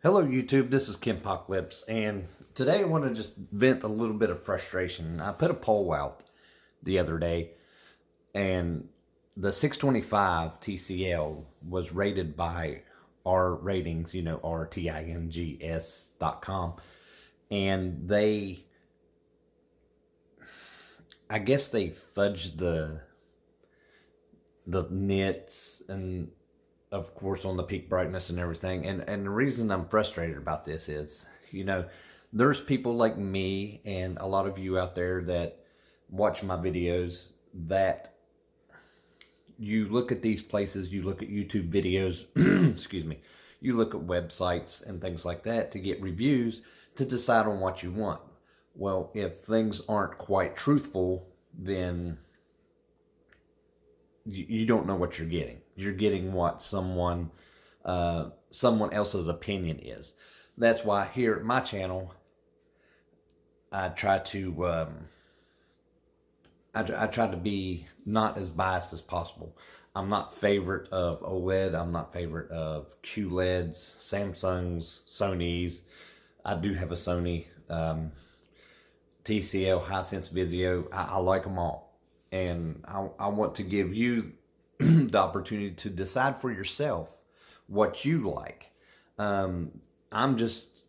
Hello YouTube, this is Kim Apocalypse, and today I want to just vent a little bit of frustration. I put a poll out the other day, and the 625 TCL was rated by our ratings, rtings.com, and I guess they fudged the nits and of course on the peak brightness and everything, and the reason I'm frustrated about this is there's people like me and a lot of you out there that watch my videos that you look at these places, you look at YouTube videos, excuse me, you look at websites and things like that to get reviews to decide on what you want. Well, if things aren't quite truthful, then you don't know what you're getting. You're getting what someone else's opinion is. That's why here at my channel, I try to I try to be not as biased as possible. I'm not favorite of OLED. I'm not favorite of QLEDs, Samsungs, Sonys. I do have a Sony, TCL, Hisense Vizio. I like them all. And I want to give you the opportunity to decide for yourself what you like. I'm just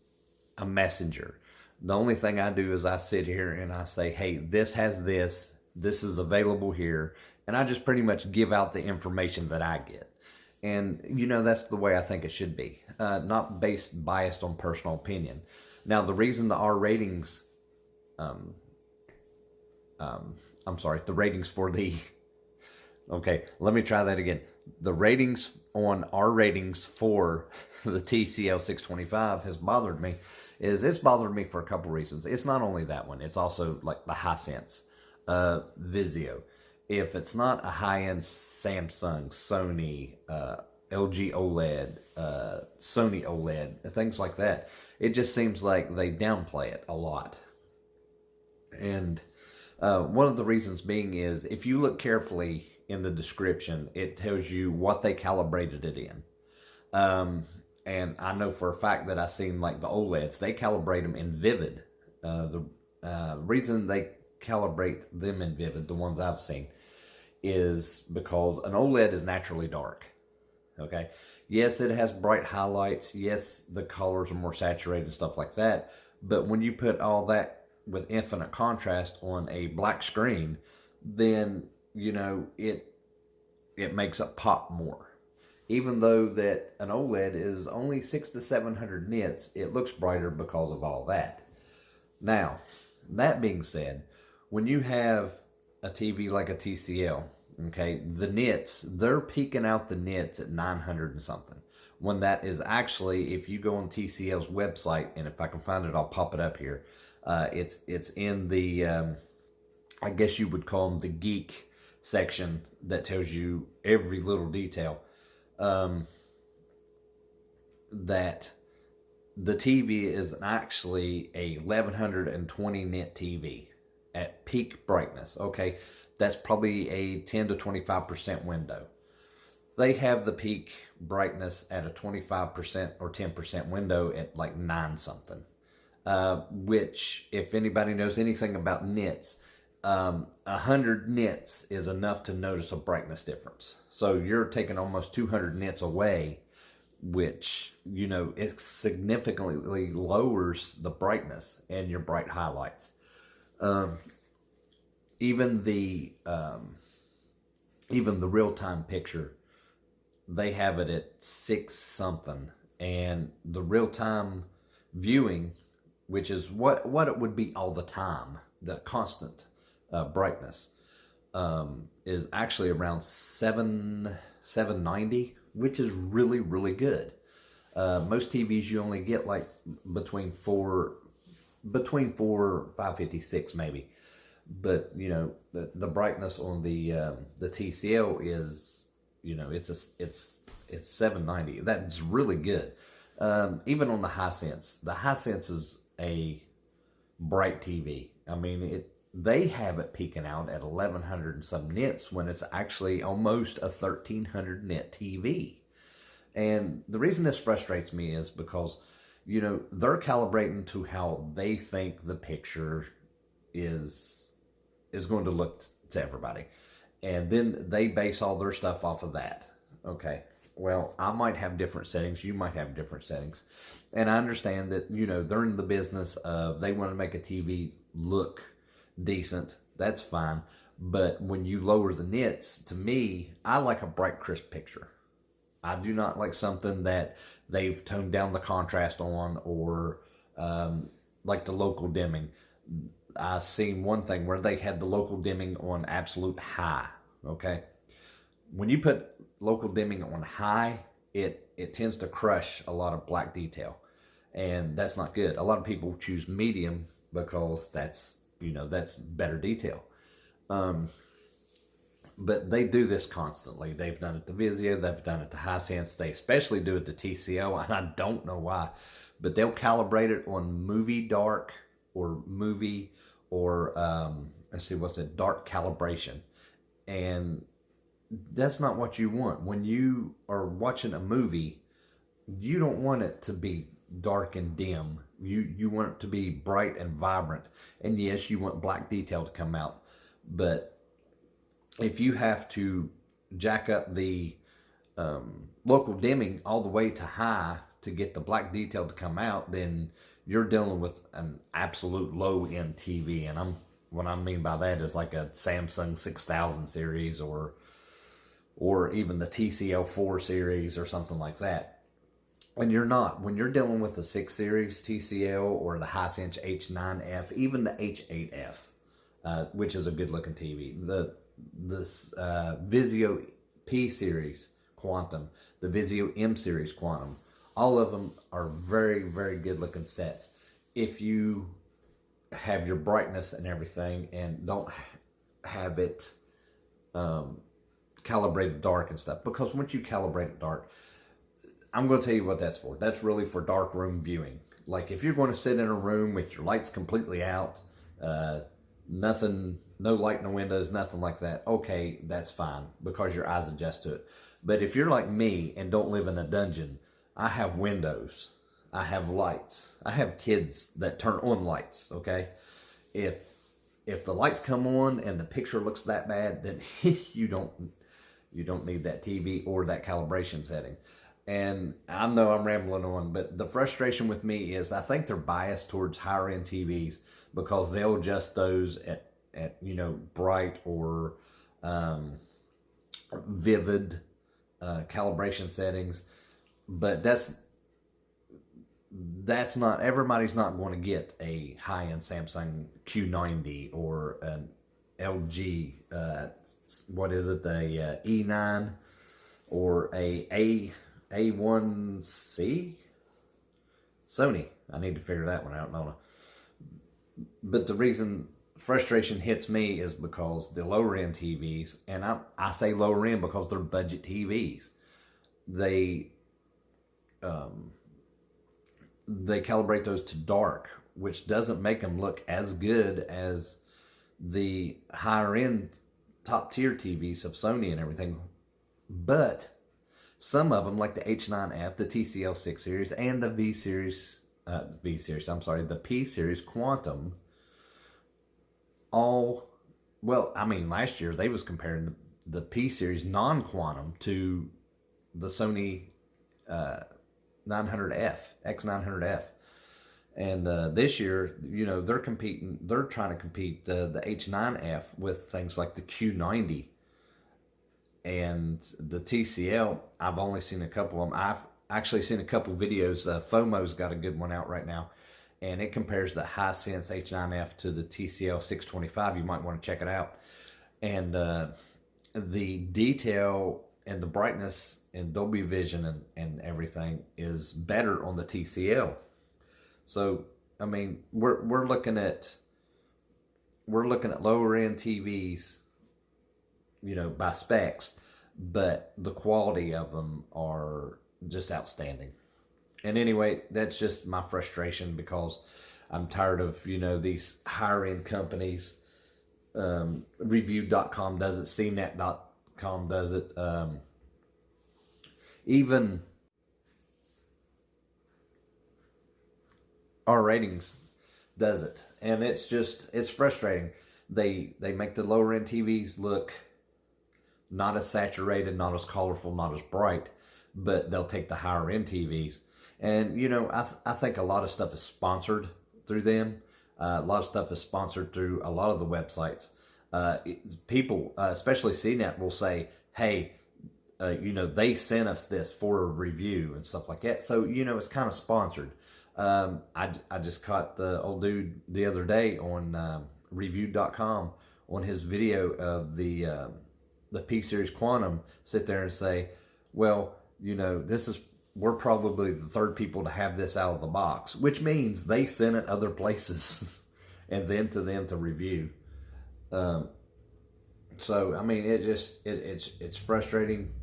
a messenger. The only thing I do is I sit here and I say, hey, this has this. This is available here. And I just pretty much give out the information that I get. And, that's the way I think it should be. Not biased on personal opinion. Now, the reason the R ratings, the ratings for the, okay, let me try that again. The ratings on our ratings for the TCL 625 has bothered me. It's bothered me for a couple reasons. It's not only that one. It's also like the Hisense, Vizio. If it's not a high-end Samsung, Sony, LG OLED, Sony OLED, things like that, it just seems like they downplay it a lot. And one of the reasons being is if you look carefully in the description, it tells you what they calibrated it in. And I know for a fact that I've seen like the OLEDs, they calibrate them in vivid. The reason they calibrate them in vivid, the ones I've seen, is because an OLED is naturally dark. Okay. Yes, it has bright highlights. Yes, the colors are more saturated and stuff like that. But when you put all that with infinite contrast on a black screen, then it makes it pop more. Even though that an OLED is only 600 to 700 nits, it looks brighter because of all that. Now, that being said, when you have a TV like a TCL, okay, the nits, they're peaking out the nits at 900 and something. When that is actually, if you go on TCL's website, and if I can find it, I'll pop it up here. It's in the, I guess you would call them the geek section that tells you every little detail. That the TV is actually a 1120 nit TV at peak brightness. Okay, that's probably a 10 to 25% window. They have the peak brightness at a 25% or 10% window at like 9 something. Which, if anybody knows anything about nits, 100 nits is enough to notice a brightness difference. So you're taking almost 200 nits away, which, it significantly lowers the brightness and your bright highlights. Even the real-time picture, they have it at 6 something, and the real-time viewing, which is what it would be all the time, the constant brightness, is actually around 790, which is really, really good. Most TVs you only get like between 556 maybe. But the brightness on the TCL is, it's 790. That's really good. Even on the Hisense. The Hisense is a bright TV. I mean, they have it peaking out at 1100 and some nits when it's actually almost a 1300 nit TV. And the reason this frustrates me is because they're calibrating to how they think the picture is going to look to everybody. And then they base all their stuff off of that. Okay. Well, I might have different settings. You might have different settings. And I understand that, they're in the business of they want to make a TV look decent. That's fine. But when you lower the nits, to me, I like a bright, crisp picture. I do not like something that they've toned down the contrast on, or like the local dimming. I seen one thing where they had the local dimming on absolute high. Okay. When you put local dimming on high, it tends to crush a lot of black detail, and that's not good. A lot of people choose medium because that's better detail. But they do this constantly. They've done it to Vizio, they've done it to Hisense, they especially do it to TCL, and I don't know why, but they'll calibrate it on movie dark or movie or let's see, what's it, dark calibration. And that's not what you want. When you are watching a movie, you don't want it to be dark and dim. You want it to be bright and vibrant. And yes, you want black detail to come out. But if you have to jack up the local dimming all the way to high to get the black detail to come out, then you're dealing with an absolute low-end TV. And what I mean by that is like a Samsung 6000 series or even the TCL 4 series or something like that. And you're not. When you're dealing with the 6 series TCL or the Hisense H9F, even the H8F, which is a good-looking TV, the Vizio P series Quantum, the Vizio M series Quantum, all of them are very, very good-looking sets. If you have your brightness and everything and don't have it calibrated dark and stuff, because once you calibrate it dark, I'm going to tell you what that's for. That's really for dark room viewing. Like if you're going to sit in a room with your lights completely out, nothing, no light in the windows, nothing like that, okay, that's fine because your eyes adjust to it. But if you're like me and don't live in a dungeon, I have windows, I have lights, I have kids that turn on lights. Okay, if the lights come on and the picture looks that bad, then you don't need that TV or that calibration setting. And I know I'm rambling on, but the frustration with me is I think they're biased towards higher end TVs because they'll adjust those at bright or vivid calibration settings. But that's not, everybody's not going to get a high-end Samsung Q90 or an LG, what is it, a E9 or a A1C? Sony. I need to figure that one out. No. But the reason frustration hits me is because the lower-end TVs, and I say lower-end because they're budget TVs, they calibrate those to dark, which doesn't make them look as good as the higher end top tier TVs of Sony and everything. But some of them, like the H9F, the TCL 6 series, and the the P series Quantum, last year they was comparing the P series non-quantum to the Sony 900F, X900F. And this year, they're trying to compete the H9F with things like the Q90. And the TCL, I've only seen a couple of them. I've actually seen a couple videos. FOMO's got a good one out right now. And it compares the Hisense H9F to the TCL 625. You might want to check it out. And the detail and the brightness and Dolby Vision and everything is better on the TCL. So, I mean, we're looking at lower end TVs, by specs, but the quality of them are just outstanding. And anyway, that's just my frustration because I'm tired of, these higher end companies. Review.com does it, CNET.com does it. Even R Ratings does it, and it's frustrating. They make the lower end TVs look not as saturated, not as colorful, not as bright, but they'll take the higher end TVs. And I think a lot of stuff is sponsored through them. A lot of stuff is sponsored through a lot of the websites. People, especially CNET, will say, "Hey, they sent us this for a review," and stuff like that. So it's kind of sponsored. I just caught the old dude the other day on Review.com on his video of the P Series Quantum, sit there and say, "Well, we're probably the third people to have this out of the box," which means they sent it other places and then to them to review. So I mean, it's frustrating.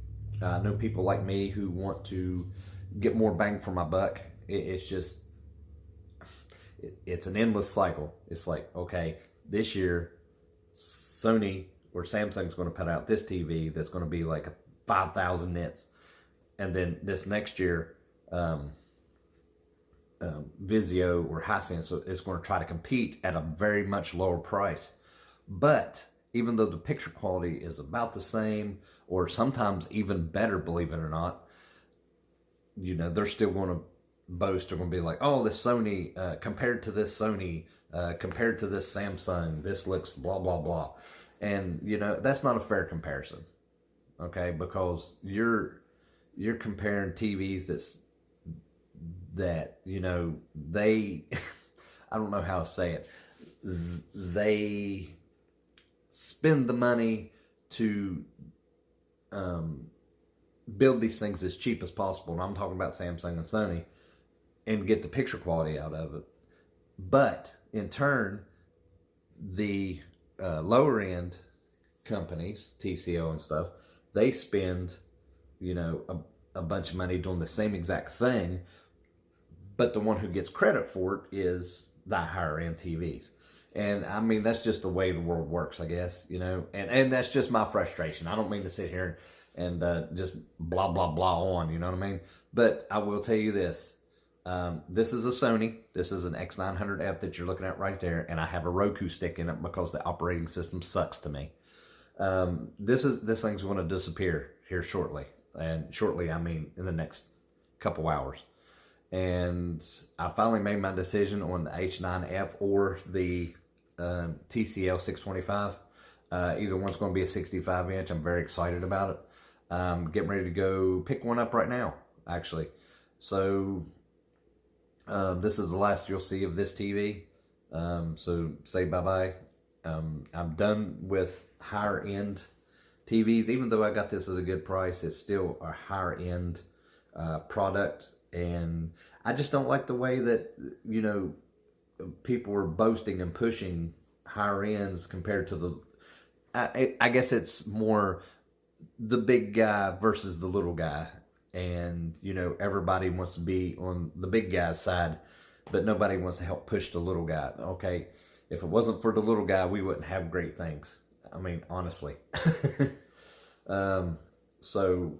I know people like me who want to get more bang for my buck. It's an endless cycle. It's like, okay, this year Sony or Samsung's going to put out this TV that's going to be like 5,000 nits, and then this next year Vizio or Hisense is going to try to compete at a very much lower price. But even though the picture quality is about the same, or sometimes even better, believe it or not, they're still going to boast. They're going to be like, "Oh, this Sony, compared to this Sony, compared to this Samsung, this looks blah, blah, blah." And, that's not a fair comparison. Okay. Because you're comparing TVs that, they, I don't know how to say it. They spend the money to build these things as cheap as possible. And I'm talking about Samsung and Sony, and get the picture quality out of it. But in turn, the lower end companies, TCL and stuff, they spend, a bunch of money doing the same exact thing. But the one who gets credit for it is the higher end TVs. And I mean, that's just the way the world works, I guess, and that's just my frustration. I don't mean to sit here and just blah, blah, blah on, you know what I mean? But I will tell you this. This is a Sony. This is an X900F that you're looking at right there. And I have a Roku stick in it because the operating system sucks to me. This thing's going to disappear here shortly. And shortly, I mean, in the next couple hours. And I finally made my decision on the H9F or the TCL 625. Either one's going to be a 65 inch. I'm very excited about it. Getting ready to go pick one up right now, actually. So this is the last you'll see of this TV. So say bye-bye. I'm done with higher end TVs. Even though I got this at a good price, it's still a higher end product. And I just don't like the way that, people are boasting and pushing higher ends compared to the, I guess it's more the big guy versus the little guy. And, everybody wants to be on the big guy's side, but nobody wants to help push the little guy. Okay, if it wasn't for the little guy, we wouldn't have great things. I mean, honestly. So,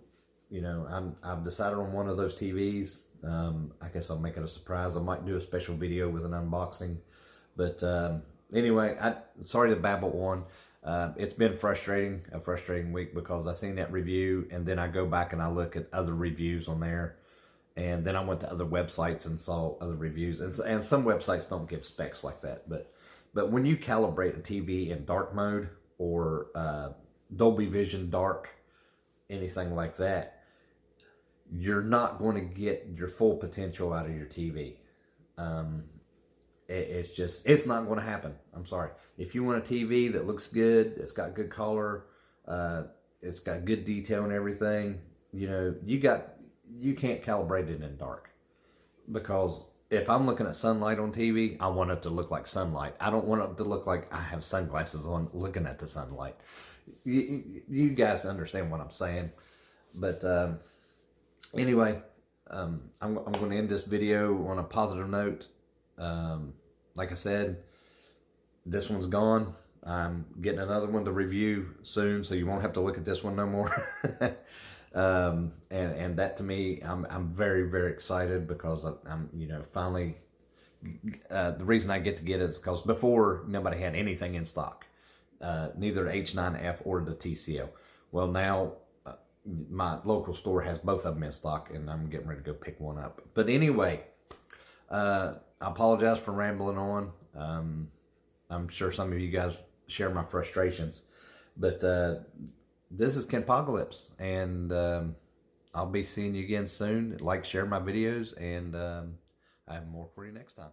I've decided on one of those TVs. I guess I'll make it a surprise. I might do a special video with an unboxing. But anyway, sorry to babble on. It's been a frustrating week because I seen that review and then I go back and I look at other reviews on there. And then I went to other websites and saw other reviews. And some websites don't give specs like that. But when you calibrate a TV in dark mode or Dolby Vision dark, anything like that, you're not going to get your full potential out of your TV. It's not going to happen. I'm sorry. If you want a TV that looks good, it's got good color, it's got good detail and everything, you can't calibrate it in dark. Because if I'm looking at sunlight on TV, I want it to look like sunlight. I don't want it to look like I have sunglasses on looking at the sunlight. You guys understand what I'm saying. But anyway, I'm going to end this video on a positive note. Like I said, this one's gone. I'm getting another one to review soon, so you won't have to look at this one no more. And that to me, I'm very, very excited because I'm finally The reason I get it is because before nobody had anything in stock, neither H9F or the TCL. Well, now my local store has both of them in stock, and I'm getting ready to go pick one up. But anyway, I apologize for rambling on. I'm sure some of you guys share my frustrations, but this is Ken Pocalypse, and I'll be seeing you again soon. Like, share my videos, and I have more for you next time.